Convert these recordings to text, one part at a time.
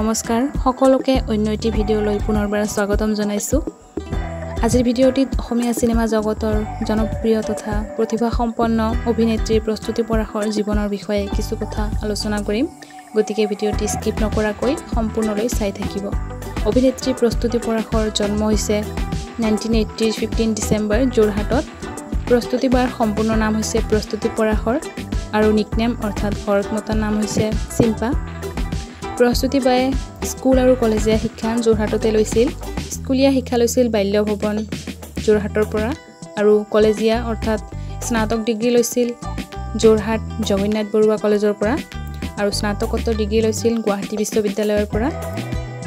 নমস্কাৰ সকলোকে অন্য এটি ভিডিও লৈ পুনৰবাৰ স্বাগতম জনাইছো আজিৰ ভিডিওটিত অসমীয়া সিনেমা জগতৰ জনপ্ৰিয় তথা প্ৰতিভা সম্পন্ন অভিনেত্ৰীৰ প্ৰস্তুতি পৰাশৰ জীৱনৰ বিষয়ে কিছু কথা আলোচনা কৰিম গতিকে ভিডিওটি স্কিপ নকৰাকৈ সম্পূৰ্ণলৈ চাই থাকিব অভিনেত্ৰী প্ৰস্তুতি পৰাশৰ জন্ম হৈছে 1980 15 ডিসেম্বৰ যোৰহাটত প্ৰস্তুতি বাৰ সম্পূৰ্ণ নাম হৈছে প্ৰস্তুতি পৰাশৰ আৰু নিকনেম অৰ্থাৎ ঘৰত মতা নাম হৈছে চিম্পা প্ৰস্তুতি বাই স্কুল আৰু কলেজীয়া শিক্ষা যোৰহাটতে লৈছিল স্কুলীয়া শিক্ষা লৈছিল বাল্য ভৱন যোৰহাটৰ পৰা আৰু কলেজীয়া অৰ্থাৎ স্নাতক ডিগ্ৰী লৈছিল যোৰহাট জগন্নাথ বৰুৱা কলেজৰ পৰা আৰু স্নাতকোত্তৰ ডিগ্ৰী লৈছিল গুৱাহাটী বিশ্ববিদ্যালয়ৰ পৰা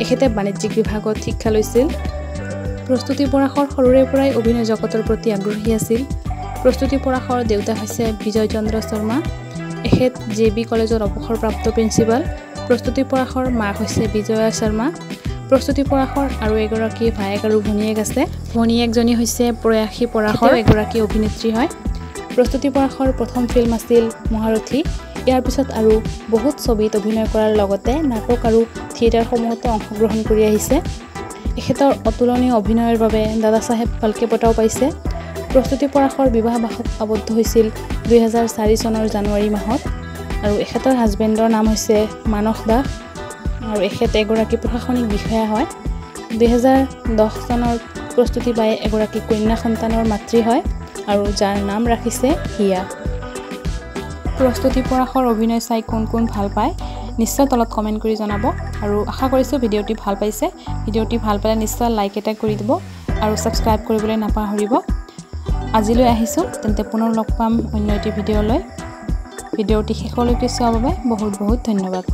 এখেতে বাণিজ্যিক বিভাগত শিক্ষা লৈছিল প্ৰস্তুতি পৰাশৰ সৰুৰে পৰাই অভিনয় জগতৰ প্ৰতি আগ্ৰহী আছিল প্ৰস্তুতি পৰাশৰ দেউতা হৈছে বিজয় চন্দ্ৰ শৰ্মা এখেত জেবি কলেজৰ অৱসৰপ্ৰাপ্ত প্ৰিন্সিপাল প্ৰস্তুতি পৰাশৰ মাক হৈছে বিজয়া শৰ্মা প্ৰস্তুতি পৰাশৰ আৰু এগৰাকী ভায়েক আৰু ভনীয়েক আছে ভনীয়েকজনী হৈছে প্ৰয়াসী পৰাশৰ এগৰাকী অভিনেত্ৰী হয় প্ৰস্তুতি পৰাশৰ প্ৰথম ফিল্ম আছিল মহাৰথী ইয়াৰ পিছত আৰু বহুত ছবিত অভিনয় কৰাৰ লগতে নাটক আৰু থিয়েটাৰসমূহত অংশগ্ৰহণ কৰি আহিছে এখেতৰ অতুলনীয় অভিনয়ৰ বাবে দাদা সাহেব ফালকে বঁটাও পাইছে প্ৰস্তুতি পৰাশৰ বিবাহবাসত আবদ্ধ হৈছিল 2004 চনৰ জানুৱাৰী মাহত আৰু এখেতৰ হাজবেণ্ডৰ নাম হৈছে মানস দাস আৰু এখেত এগৰাকী প্ৰশাসনিক বিষয়া হয় 2010 চনৰ প্ৰস্তুতি বাই এগৰাকী কন্যা সন্তানৰ মাতৃ হয় আৰু যাৰ নাম ৰাখিছে হিয়া প্ৰস্তুতি পৰাশৰ অভিনয় চাই কোন ভাল পায় নিশ্চয় তলত কমেন্ট কৰি জনাব আৰু আশা কৰিছো ভিডিওটি ভাল পাইছে ভিডিওটি ভাল পালে নিশ্চয় লাইক এটা কৰি দিব আৰু সাবস্ক্ৰাইব কৰিবলৈ নাপাহৰিব আজিলৈ আহিছো তেন্তে পুনৰ লগ পাম অন্য এটি ভিডিও লৈ ভিডিওটি শেষলৈকে চোৱাৰ বাবে বহুত ধন্যবাদ